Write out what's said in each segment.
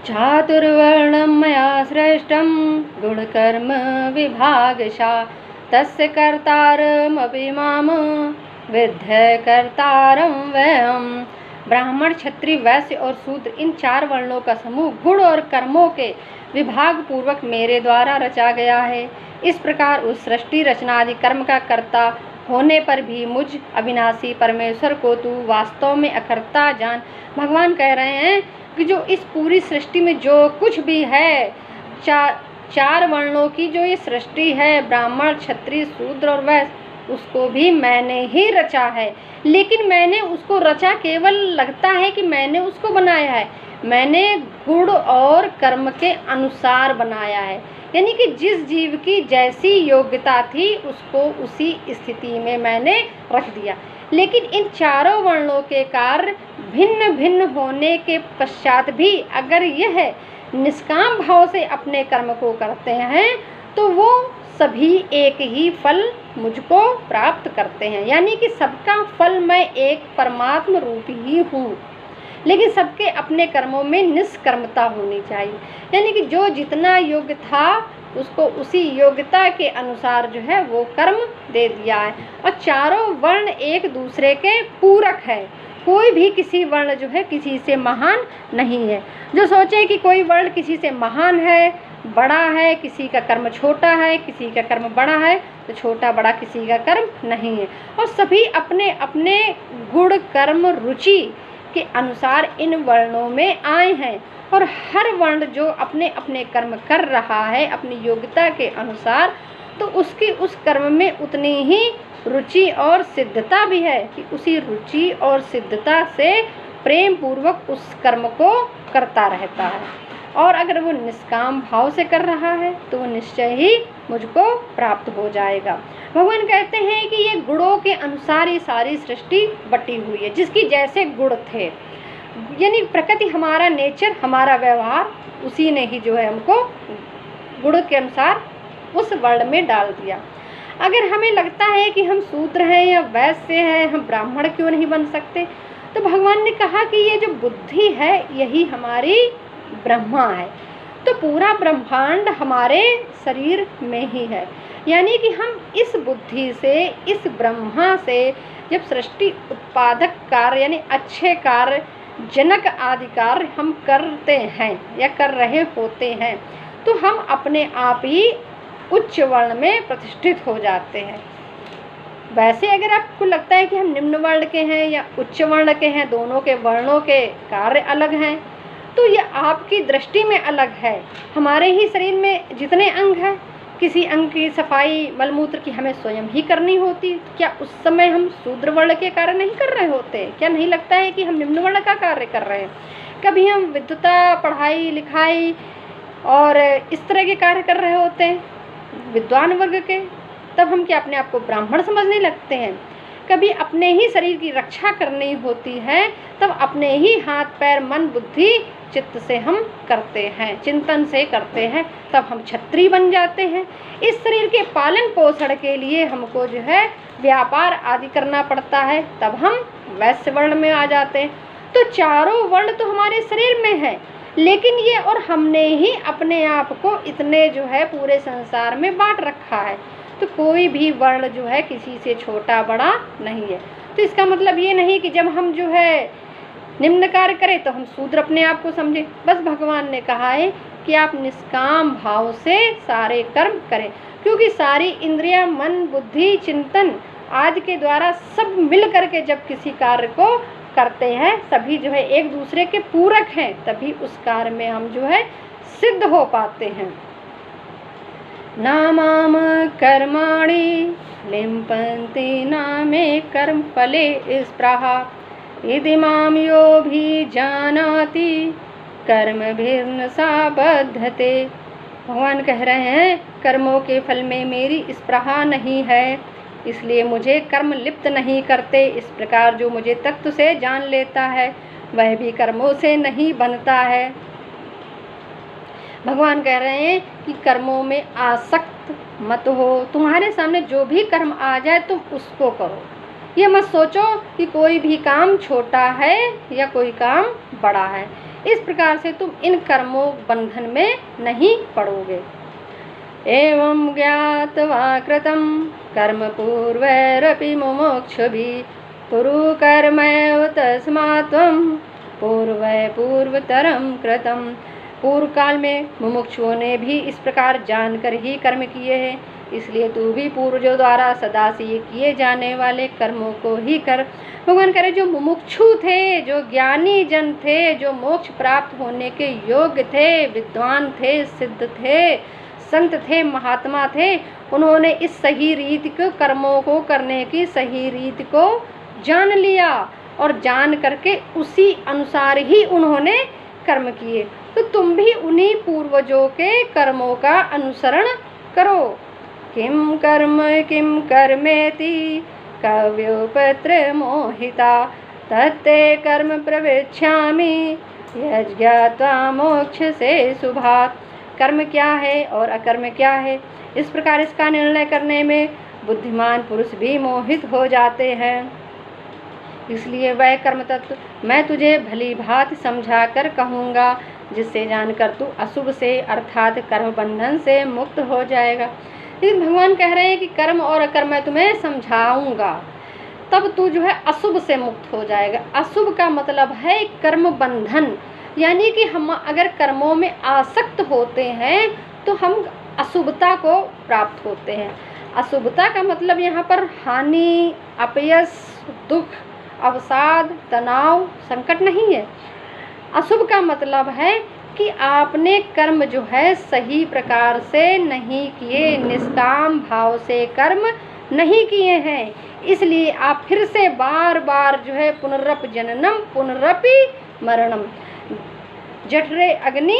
चातुर्वर्णं मया सृष्टं गुणकर्म विभागशा तस्य कर्तारमपि माम विद्य कर्तारं वयम्। ब्राह्मण, क्षत्रिय, वैश्य और शूद्र, इन 4 वर्णों का समूह गुण और कर्मों के विभाग पूर्वक मेरे द्वारा रचा गया है। इस प्रकार उस सृष्टि रचना आदि कर्म का कर्ता होने पर भी मुझ अविनाशी परमेश्वर को तू वास्तव में अकर्ता जान। भगवान कह रहे हैं कि जो इस पूरी सृष्टि में जो कुछ भी है, 4 वर्णों की जो ये सृष्टि है, ब्राह्मण, क्षत्रिय, शूद्र और वैश्य, उसको भी मैंने ही रचा है। लेकिन मैंने उसको रचा, केवल लगता है कि मैंने उसको बनाया है, मैंने गुण और कर्म के अनुसार बनाया है। यानी कि जिस जीव की जैसी योग्यता थी उसको उसी स्थिति में मैंने रख दिया। लेकिन इन 4 वर्णों के कार्य भिन्न भिन्न होने के पश्चात भी अगर यह निष्काम भाव से अपने कर्म को करते हैं तो वो सभी एक ही फल मुझको प्राप्त करते हैं। यानी कि सबका फल मैं एक परमात्म रूप ही हूँ, लेकिन सबके अपने कर्मों में निष्कर्मता होनी चाहिए। यानी कि जो जितना योग्य था उसको उसी योग्यता के अनुसार जो है वो कर्म दे दिया है। और 4 वर्ण एक दूसरे के पूरक है, कोई भी किसी वर्ण जो है किसी से महान नहीं है। जो सोचे कि कोई वर्ण किसी से महान है, बड़ा है, किसी का कर्म छोटा है, किसी का कर्म बड़ा है, तो छोटा बड़ा किसी का कर्म नहीं है। और सभी अपने अपने गुण कर्म रुचि के अनुसार इन वर्णों में आए हैं। और हर वर्ण जो अपने अपने कर्म कर रहा है अपनी योग्यता के अनुसार, तो उसकी उस कर्म में उतनी ही रुचि और सिद्धता भी है कि उसी रुचि और सिद्धता से प्रेम पूर्वक उस कर्म को करता रहता है। और अगर वो निष्काम भाव से कर रहा है तो वो निश्चय ही मुझको प्राप्त हो जाएगा। भगवान कहते हैं कि ये गुणों के अनुसार ये सारी सृष्टि बटी हुई है, जिसकी जैसे गुण थे। यानी प्रकृति, हमारा नेचर, हमारा व्यवहार, उसी ने ही जो है हमको गुण के अनुसार उस वर्ण में डाल दिया। अगर हमें लगता है कि हम शूद्र हैं या वैश्य हैं, हम ब्राह्मण क्यों नहीं बन सकते, तो भगवान ने कहा कि ये जो बुद्धि है यही हमारी ब्रह्मा है। तो पूरा ब्रह्मांड हमारे शरीर में ही है। यानी कि हम इस बुद्धि से, इस ब्रह्मा से जब सृष्टि उत्पादक कार्य यानी अच्छे कार्य, जनक आदि कार्य हम करते हैं या कर रहे होते हैं, तो हम अपने आप ही उच्च वर्ण में प्रतिष्ठित हो जाते हैं। वैसे अगर आपको लगता है कि हम निम्न वर्ण के हैं या उच्च वर्ण के हैं, दोनों के वर्णों के कार्य अलग हैं, तो ये आपकी दृष्टि में अलग है। हमारे ही शरीर में जितने अंग हैं, किसी अंग की सफाई, मलमूत्र की हमें स्वयं ही करनी होती, क्या उस समय हम शूद्र वर्ण के कार्य नहीं कर रहे होते? क्या नहीं लगता है कि हम निम्न वर्ण का कार्य कर रहे हैं? कभी हम विद्वता, पढ़ाई लिखाई और इस तरह के कार्य कर रहे होते हैं विद्वान वर्ग के, तब हम क्या अपने आप को ब्राह्मण समझने लगते हैं? कभी अपने ही शरीर की रक्षा करनी होती है, तब अपने ही हाथ पैर मन बुद्धि चित्त से हम करते हैं, चिंतन से करते हैं, तब हम क्षत्रिय बन जाते हैं। इस शरीर के पालन पोषण के लिए हमको जो है व्यापार आदि करना पड़ता है, तब हम वैश्य वर्ण में आ जाते हैं। तो 4 वर्ण तो हमारे शरीर में है, लेकिन ये और हमने ही अपने आप को इतने जो है पूरे संसार में बांट रखा है। तो कोई भी वर्ण जो है किसी से छोटा बड़ा नहीं है। तो इसका मतलब ये नहीं कि जब हम जो है निम्न कार्य करें तो हम शूद्र अपने आप को समझें। बस भगवान ने कहा है कि आप निष्काम भाव से सारे कर्म करें, क्योंकि सारी इंद्रियां, मन, बुद्धि, चिंतन आदि के द्वारा सब मिल करके जब किसी कार्य को करते हैं, सभी जो है एक दूसरे के पूरक हैं, तभी उस कार्य में हम जो है सिद्ध हो पाते हैं। नामाम कर्माणि लिम्पन्ति नामे कर्म फले स्पृहा यदि माम यो भी जानाति कर्मभिर्न सा बद्धते। भगवान कह रहे हैं कर्मों के फल में मेरी स्पृहा नहीं है, इसलिए मुझे कर्म लिप्त नहीं करते। इस प्रकार जो मुझे तत्व से जान लेता है वह भी कर्मों से नहीं बनता है। भगवान कह रहे हैं कि कर्मों में आसक्त मत हो। तुम्हारे सामने जो भी कर्म आ जाए तुम उसको करो, ये मत सोचो कि कोई भी काम छोटा है या कोई काम बड़ा है। इस प्रकार से तुम इन कर्मों बंधन में नहीं पड़ोगे। एवं ज्ञात्वा कृतं कर्म पूर्वैरपि मुमुक्षुभिः कुरु कर्मैव तस्मात् त्वं पूर्वै पूर्वतरं कृतं। पूर्व काल में मुमुक्षुओं ने भी इस प्रकार जानकर ही कर्म किए हैं, इसलिए तू भी पूर्वजों द्वारा सदा से ये किए जाने वाले कर्मों को ही कर। भगवान कह रहे जो मुमुक्षु थे, जो ज्ञानी जन थे, जो मोक्ष प्राप्त होने के योग्य थे, विद्वान थे, सिद्ध थे, संत थे, महात्मा थे, उन्होंने इस सही रीति को, कर्मों को करने की सही रीति को जान लिया और जान करके उसी अनुसार ही उन्होंने कर्म किए। तो तुम भी उन्हीं पूर्वजों के कर्मों का अनुसरण करो। किम कर्मेति कव्योपत्र मोहिता तत्ते कर्म प्रविच्छामि यज्ञात्वा मोक्ष से शुभात्। कर्म क्या है और अकर्म क्या है, इस प्रकार इसका निर्णय करने में बुद्धिमान पुरुष भी मोहित हो जाते हैं। इसलिए वह कर्म तत्व मैं तुझे भली भांति समझा कर कहूँगा, जिससे जानकर तू अशुभ से अर्थात कर्म बंधन से मुक्त हो जाएगा। लेकिन भगवान कह रहे हैं कि कर्म और अकर्म मैं तुम्हें समझाऊंगा, तब तू जो है अशुभ से मुक्त हो जाएगा। अशुभ का मतलब है कर्म बंधन, यानी कि हम अगर कर्मों में आसक्त होते हैं तो हम अशुभता को प्राप्त होते हैं। अशुभता का मतलब यहाँ पर हानि, अपयश, दुख, अवसाद, तनाव, संकट नहीं है। अशुभ का मतलब है कि आपने कर्म जो है सही प्रकार से नहीं किए, निष्काम भाव से कर्म नहीं किए हैं, इसलिए आप फिर से बार बार जो है पुनरपि जननम पुनरपि मरणम जठरे अग्नि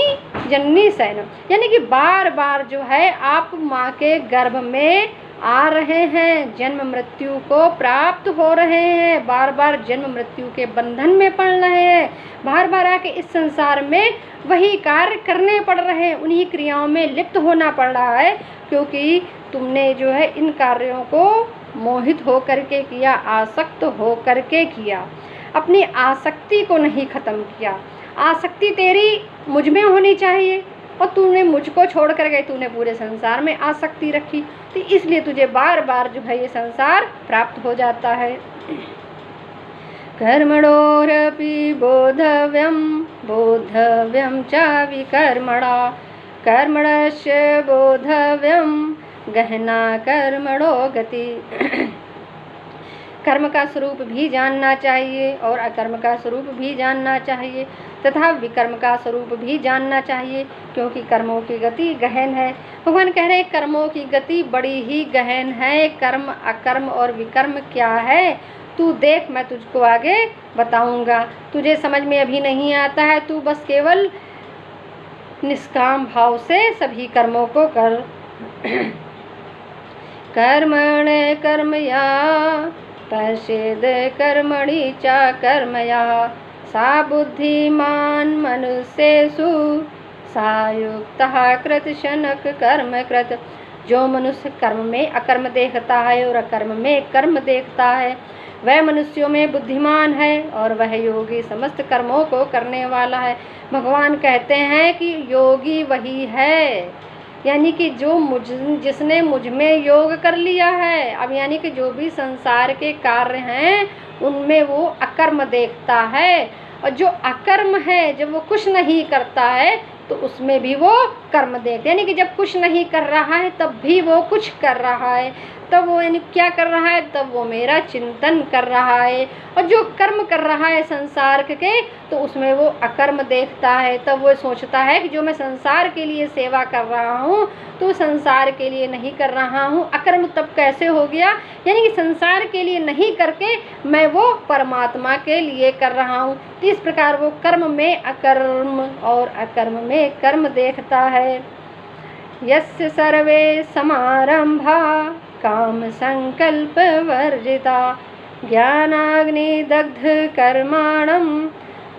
जननी शयनम, यानी कि बार बार जो है आप माँ के गर्भ में आ रहे हैं, जन्म मृत्यु को प्राप्त हो रहे हैं, बार बार जन्म मृत्यु के बंधन में पड़ रहे हैं, बार बार आके इस संसार में वही कार्य करने पड़ रहे हैं, उन्हीं क्रियाओं में लिप्त होना पड़ रहा है, क्योंकि तुमने जो है इन कार्यों को मोहित हो करके किया, आसक्त हो करके किया, अपनी आसक्ति को नहीं खत्म किया। आसक्ति तेरी मुझ में होनी चाहिए और तूने मुझको छोड़ कर गई, तूने पूरे संसार में आसक्ति रखी, तो इसलिए तुझे बार बार जो है ये संसार प्राप्त हो जाता है। कर्मणोरपि बोधव्यम बोधव्यम च विकर्मणा कर्मणस्य बोधव्यम गहना कर्मणो गति। कर्म का स्वरूप भी जानना चाहिए और अकर्म का स्वरूप भी जानना चाहिए तथा विकर्म का स्वरूप भी जानना चाहिए, क्योंकि कर्मों की गति गहन है। भगवान कह रहे हैं कर्मों की गति बड़ी ही गहन है। कर्म, अकर्म और विकर्म क्या है तू देख, मैं तुझको आगे बताऊंगा। तुझे समझ में अभी नहीं आता है, तू बस केवल निष्काम भाव से सभी कर्मों को कर। कर्मणे कर्मया पश्येद कर्मणि च कर्मया सा बुद्धिमान मनुष्येषु सा युक्तः कृत शनक कर्म कृत। जो मनुष्य कर्म में अकर्म देखता है और अकर्म में कर्म देखता है, वह मनुष्यों में बुद्धिमान है और वह योगी समस्त कर्मों को करने वाला है। भगवान कहते हैं कि योगी वही है, यानी कि जिसने मुझ में योग कर लिया है। अब यानी कि जो भी संसार के कार्य हैं उनमें वो अकर्म देखता है, और जो अकर्म है जब वो कुछ नहीं करता है तो उसमें भी वो कर्म देखते, यानी कि जब कुछ नहीं कर रहा है तब भी वो कुछ कर रहा है, तब वो यानी क्या कर रहा है, तब वो मेरा चिंतन कर रहा है। और जो कर्म कर रहा है संसार के तो उसमें वो अकर्म देखता है, तब वो सोचता है कि जो मैं संसार के लिए सेवा कर रहा हूँ तो संसार के लिए नहीं कर रहा हूँ, अकर्म तब कैसे हो गया, यानी कि संसार के लिए नहीं करके मैं वो परमात्मा के लिए कर रहा हूँ। तो इस प्रकार वो कर्म में अकर्म और अकर्म में कर्म देखता है। यस्य सर्वे समारंभा काम संकल्प वर्जिता ज्ञानाग्नि दग्ध कर्माणम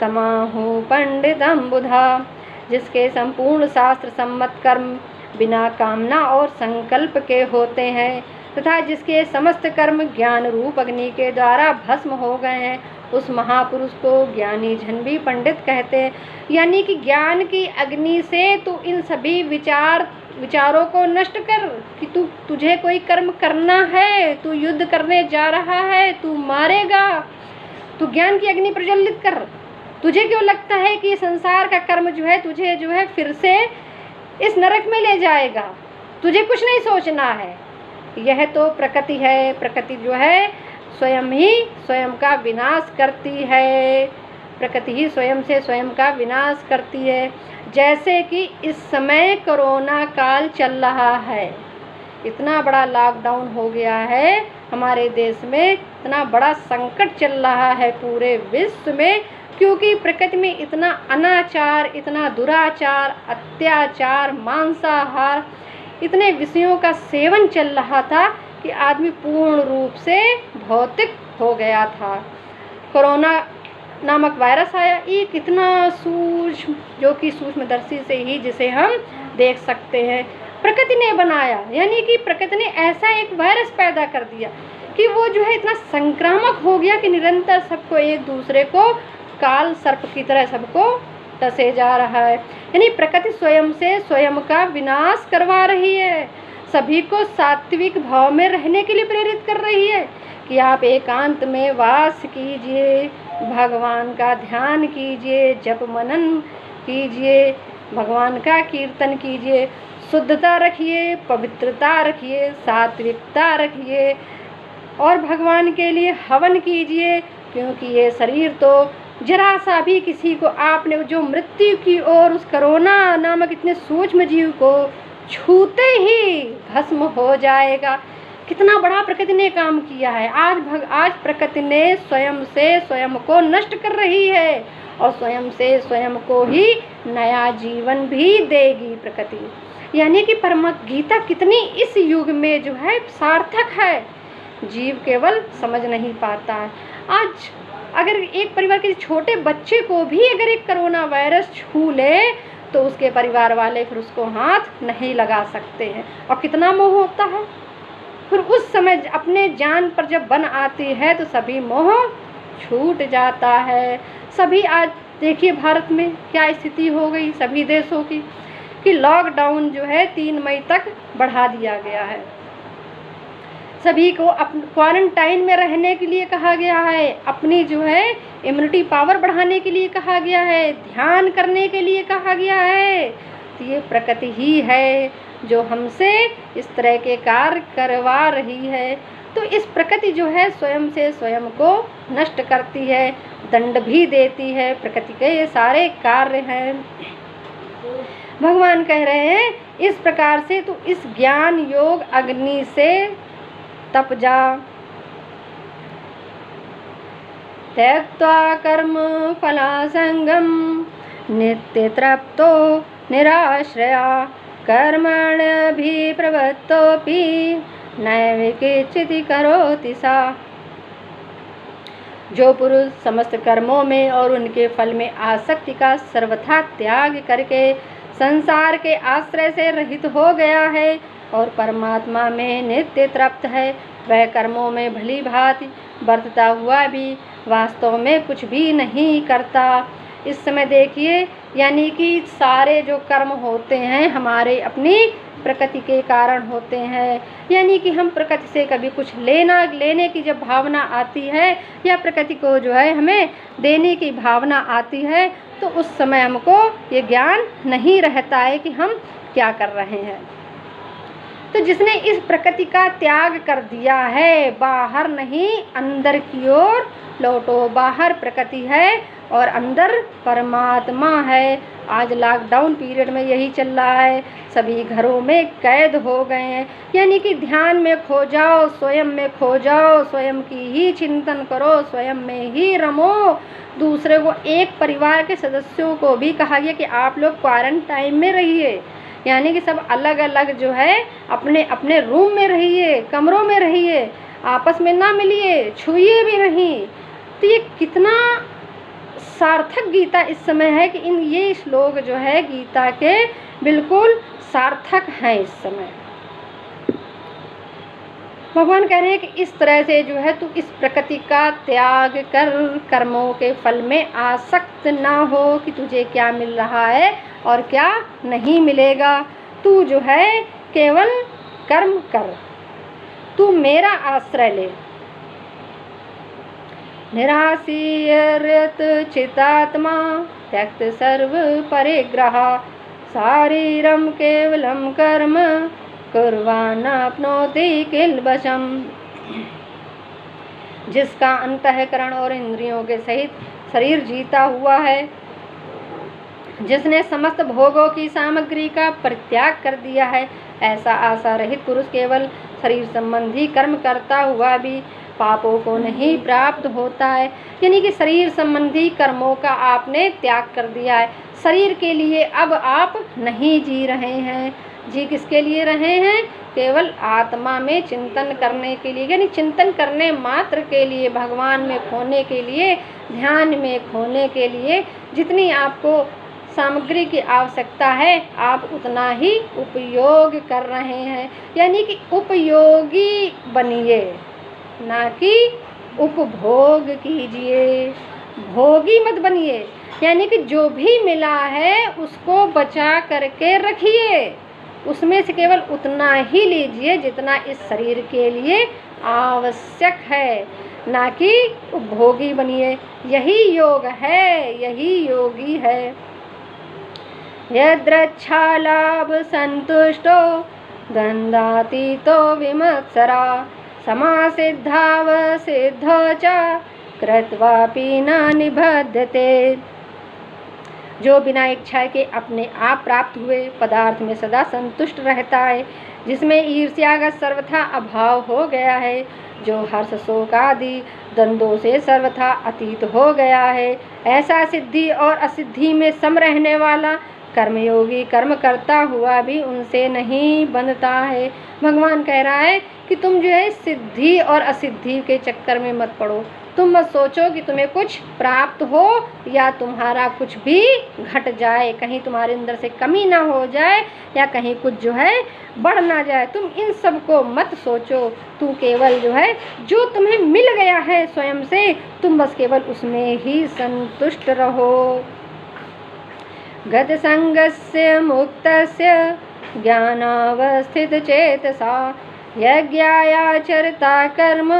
तमाहु पंडितम बुधा। जिसके संपूर्ण शास्त्र सम्मत कर्म बिना कामना और संकल्प के होते हैं, तथा जिसके समस्त कर्म ज्ञान रूप अग्नि के द्वारा भस्म हो गए हैं, उस महापुरुष को ज्ञानी जन भी पंडित कहते हैं। यानी कि ज्ञान की अग्नि से तू इन सभी विचारों को नष्ट कर कि तुझे कोई कर्म करना है, तू युद्ध करने जा रहा है, तू मारेगा, तू ज्ञान की अग्नि प्रज्वलित कर। तुझे क्यों लगता है कि संसार का कर्म जो है तुझे जो है फिर से इस नरक में ले जाएगा? तुझे कुछ नहीं सोचना है। यह तो प्रकृति है, प्रकृति जो है स्वयं ही स्वयं का विनाश करती है, प्रकृति ही स्वयं से स्वयं का विनाश करती है। जैसे कि इस समय कोरोना काल चल रहा है, इतना बड़ा लॉकडाउन हो गया है हमारे देश में, इतना बड़ा संकट चल रहा है पूरे विश्व में, क्योंकि प्रकृति में इतना अनाचार, इतना दुराचार, अत्याचार, मांसाहार, इतने विषयों का सेवन चल रहा था कि आदमी पूर्ण रूप से भौतिक हो गया था। कोरोना नामक वायरस आया, एक इतना सूक्ष्म, जो कि सूक्ष्मदर्शी से ही जिसे हम देख सकते हैं, प्रकृति ने बनाया। यानी कि प्रकृति ने ऐसा एक वायरस पैदा कर दिया कि वो जो है इतना संक्रामक हो गया कि निरंतर सबको एक दूसरे को काल सर्प की तरह सबको डसे जा रहा है। यानी प्रकृति स्वयं से स्वयं का विनाश करवा रही है, सभी को सात्विक भाव में रहने के लिए प्रेरित कर रही है कि आप एकांत में वास कीजिए, भगवान का ध्यान कीजिए, जप मनन कीजिए, भगवान का कीर्तन कीजिए, शुद्धता रखिए, पवित्रता रखिए, सात्विकता रखिए और भगवान के लिए हवन कीजिए, क्योंकि ये शरीर तो जरा सा भी किसी को आपने जो मृत्यु की ओर उस कोरोना नामक इतने सूक्ष्म जीव को छूते ही भस्म हो जाएगा। कितना बड़ा प्रकृति ने काम किया है। आज प्रकृति ने स्वयं से स्वयं को नष्ट कर रही है और स्वयं से स्वयं को ही नया जीवन भी देगी प्रकृति। यानी कि परम गीता कितनी इस युग में जो है सार्थक है, जीव केवल समझ नहीं पाता है। आज अगर एक परिवार के छोटे बच्चे को भी अगर एक कोरोना वायरस छू ले तो उसके परिवार वाले फिर उसको हाथ नहीं लगा सकते हैं, और कितना मोह होता है। फिर उस समय अपने जान पर जब बन आती है तो सभी मोह छूट जाता है। सभी आज देखिए भारत में क्या स्थिति हो गई सभी देशों की, कि लॉकडाउन जो है 3 मई तक बढ़ा दिया गया है। सभी को क्वारंटाइन में रहने के लिए कहा गया है, अपनी जो है इम्यूनिटी पावर बढ़ाने के लिए कहा गया है, ध्यान करने के लिए कहा गया है। तो ये प्रकृति ही है जो हमसे इस तरह के कार्य करवा रही है। तो इस प्रकृति जो है स्वयं से स्वयं को नष्ट करती है, दंड भी देती है। प्रकृति के ये सारे कार्य हैं। भगवान कह रहे हैं इस प्रकार से तू इस ज्ञान योग अग्नि से तप जा। त्यक्त्वा कर्म फलासंगम नित्य तृप्तो निराश्रया कर्मण्यभिप्रवृत्तोऽपि नैव किंचित् करोति सा। जो पुरुष समस्त कर्मों में और उनके फल में आसक्ति का सर्वथा त्याग करके संसार के आश्रय से रहित हो गया है और परमात्मा में नित्य तृप्त है, वह कर्मों में भली भांति बरतता हुआ भी वास्तव में कुछ भी नहीं करता। इस समय देखिए, यानी कि सारे जो कर्म होते हैं हमारे अपनी प्रकृति के कारण होते हैं। यानी कि हम प्रकृति से कभी कुछ लेने की जब भावना आती है या प्रकृति को जो है हमें देने की भावना आती है तो उस समय हमको ये ज्ञान नहीं रहता है कि हम क्या कर रहे हैं। तो जिसने इस प्रकृति का त्याग कर दिया है, बाहर नहीं अंदर की ओर लौटो। बाहर प्रकृति है और अंदर परमात्मा है। आज लॉकडाउन पीरियड में यही चल रहा है, सभी घरों में कैद हो गए हैं। यानी कि ध्यान में खो जाओ, स्वयं में खो जाओ, स्वयं की ही चिंतन करो, स्वयं में ही रमो। दूसरे को, एक परिवार के सदस्यों को भी कहा गया कि आप लोग क्वारंटाइन में रहिए, यानी कि सब अलग अलग जो है अपने अपने रूम में रहिए, कमरों में रहिए, आपस में ना मिलिए, छुइए भी नहीं। तो ये कितना सार्थक गीता इस समय है कि ये श्लोक जो है गीता के बिल्कुल सार्थक हैं इस समय। भगवान कह रहे हैं कि इस तरह से जो है तू इस प्रकृति का त्याग कर, कर्मों के फल में आसक्त ना हो कि तुझे क्या मिल रहा है और क्या नहीं मिलेगा। तू जो है केवल कर्म कर, तू मेरा आश्रय ले। निराशीर्यत चितात्मा त्यक्त सर्व परिग्रह शारीरम केवलम कर्म कुर्वाण अपनोति किल वशम। जिसका अंतःकरण और इंद्रियों के सहित शरीर जीता हुआ है, जिसने समस्त भोगों की सामग्री का परित्याग कर दिया है, ऐसा आशा रहित पुरुष केवल शरीर संबंधी कर्म करता हुआ भी पापों को नहीं प्राप्त होता है। यानी कि शरीर संबंधी कर्मों का आपने त्याग कर दिया है। शरीर के लिए अब आप नहीं जी रहे हैं। जी किसके लिए रहे हैं? केवल आत्मा में चिंतन करने के लिए, यानी चिंतन करने मात्र के लिए, भगवान में खोने के लिए, ध्यान में खोने के लिए जितनी आपको सामग्री की आवश्यकता है आप उतना ही उपयोग कर रहे हैं। यानी कि उपयोगी बनिए, ना कि उपभोग कीजिए। भोगी मत बनिए, यानी कि जो भी मिला है उसको बचा करके रखिए, उसमें से केवल उतना ही लीजिए जितना इस शरीर के लिए आवश्यक है, ना कि उपभोगी बनिए। यही योग है, यही योगी है। यद्रच्छालाभ संतुष्टो गन्धातीतो विमत्सरा समासिद्धाव सिद्धो च कृत्वापि न निबध्यते। जो बिना इच्छा के अपने आप प्राप्त हुए पदार्थ में सदा संतुष्ट रहता है, जिसमें ईर्ष्या का सर्वथा अभाव हो गया है, जो हर्ष शोक आदि द्वंद्वों से सर्वथा अतीत हो गया है, ऐसा सिद्धि और असिद्धि में सम रहने वाला कर्मयोगी कर्म करता हुआ भी उनसे नहीं बंधता है। भगवान कह रहा है कि तुम जो है सिद्धि और असिद्धि के चक्कर में मत पड़ो। तुम मत सोचो कि तुम्हें कुछ प्राप्त हो या तुम्हारा कुछ भी घट जाए, कहीं तुम्हारे अंदर से कमी ना हो जाए या कहीं कुछ जो है बढ़ ना जाए। तुम इन सब को मत सोचो। तू केवल जो है जो तुम्हें मिल गया है स्वयं से, तुम बस केवल उसमें ही संतुष्ट रहो। गत संगस्य मुक्तस्य ज्ञानावस्थित चेतसा यज्ञायाचरता कर्म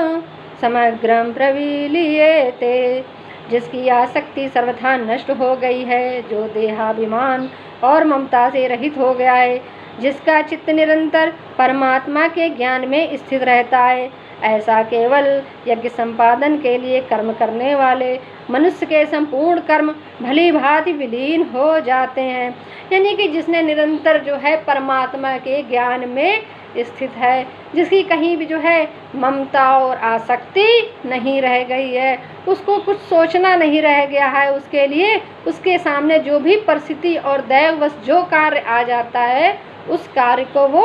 समग्रम प्रविलीयते। जिसकी आसक्ति सर्वथा नष्ट हो गई है, जो देहाभिमान और ममता से रहित हो गया है, जिसका चित्त निरंतर परमात्मा के ज्ञान में स्थित रहता है, ऐसा केवल यज्ञ संपादन के लिए कर्म करने वाले मनुष्य के संपूर्ण कर्म भली भांति विलीन हो जाते हैं। यानी कि जिसने निरंतर जो है परमात्मा के ज्ञान में स्थित है, जिसकी कहीं भी जो है ममता और आसक्ति नहीं रह गई है, उसको कुछ सोचना नहीं रह गया है उसके लिए, उसके सामने जो भी परिस्थिति और दैववश जो कार्य आ जाता है उस कार्य को वो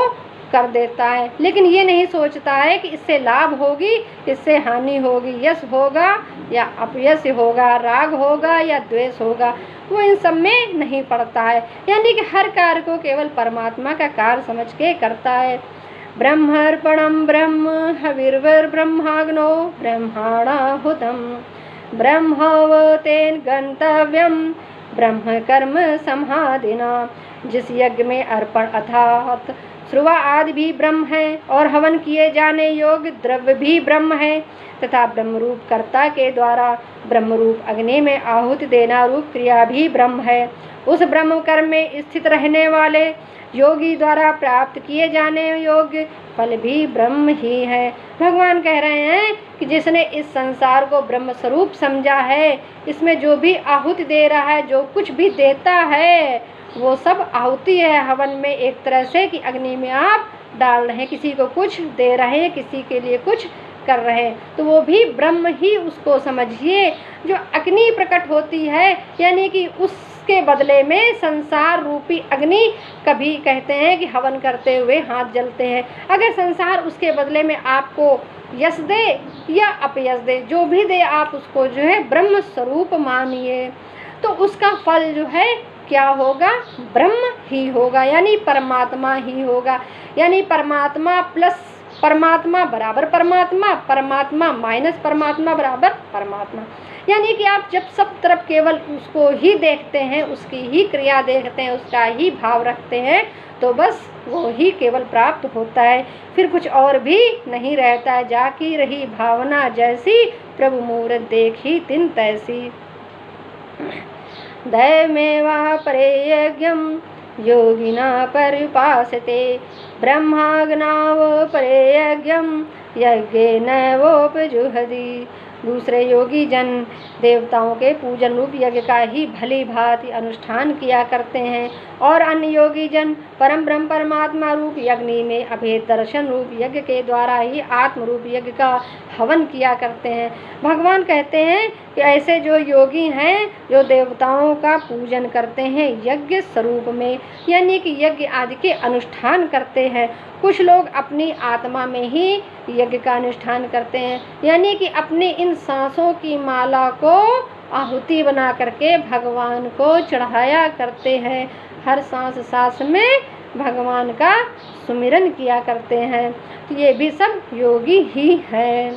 कर देता है। लेकिन ये नहीं सोचता है कि इससे लाभ होगी, इससे हानि होगी, यश होगा या अपयश होगा, राग होगा या द्वेष होगा, वो इन सब में नहीं पड़ता है। यानी कि हर कार्य को केवल परमात्मा का कार्य समझ के करता है। ब्रह्मार्पणम ब्रह्म हविर्वर ब्रह्माग्नो ब्रह्माणाहुतम ब्रह्मवतेन गंतव्यम ब्रह्म कर्म समाधिना। जिस यज्ञ में अर्पण अर्थात श्रुवा आदि भी ब्रह्म है और हवन किए जाने योग्य द्रव्य भी ब्रह्म है तथा ब्रह्मरूप कर्ता के द्वारा ब्रह्मरूप अग्नि में आहुति देना रूप क्रिया भी ब्रह्म है, उस ब्रह्म कर्म में स्थित रहने वाले योगी द्वारा प्राप्त किए जाने योग्य फल भी ब्रह्म ही है। भगवान कह रहे हैं कि जिसने इस संसार को ब्रह्म स्वरूप समझा है, इसमें जो भी आहुति दे रहा है, जो कुछ भी देता है, वो सब आहुति है हवन में, एक तरह से कि अग्नि में आप डाल रहे हैं, किसी को कुछ दे रहे हैं, किसी के लिए कुछ कर रहे हैं, तो वो भी ब्रह्म ही उसको समझिए। जो अग्नि प्रकट होती है, यानी कि उसके बदले में संसार रूपी अग्नि, कभी कहते हैं कि हवन करते हुए हाथ जलते हैं। अगर संसार उसके बदले में आपको यश दे या अपयश दे, जो भी दे, आप उसको जो है ब्रह्म स्वरूप मानिए, तो उसका फल जो है क्या होगा? ब्रह्म ही होगा, यानी परमात्मा ही होगा। यानी परमात्मा प्लस परमात्मा बराबर परमात्मा, परमात्मा माइनस परमात्मा बराबर परमात्मा। यानी कि आप जब सब तरफ केवल उसको ही देखते हैं, उसकी ही क्रिया देखते हैं, उसका ही भाव रखते हैं, तो बस वो ही केवल प्राप्त होता है, फिर कुछ और भी नहीं रहता है। जाकी रही भावना जैसी, प्रभु मूरत देखी तिन तैसी। दैवमेवा परे यज्ञं योगिना पर्युपासते, ब्रह्माग्नावो परे यज्ञं यज्ञेन वोपजुहति। दूसरे योगी जन देवताओं के पूजन रूप यज्ञ का ही भली भांति अनुष्ठान किया करते हैं, और अन्य योगी जन परम ब्रह्म परमात्मा रूप अग्नि में अभेद दर्शन रूप यज्ञ के द्वारा ही आत्म रूप यज्ञ का हवन किया करते हैं। भगवान कहते हैं कि ऐसे जो योगी हैं, जो देवताओं का पूजन करते हैं यज्ञ स्वरूप में, यानी कि यज्ञ आदि के अनुष्ठान करते हैं। कुछ लोग अपनी आत्मा में ही यज्ञ का अनुष्ठान करते हैं, यानी कि अपने इन सांसों की माला को आहुति बना करके भगवान को चढ़ाया करते हैं। हर सांस सांस में भगवान का सुमिरन किया करते हैं। तो ये भी सब योगी ही है।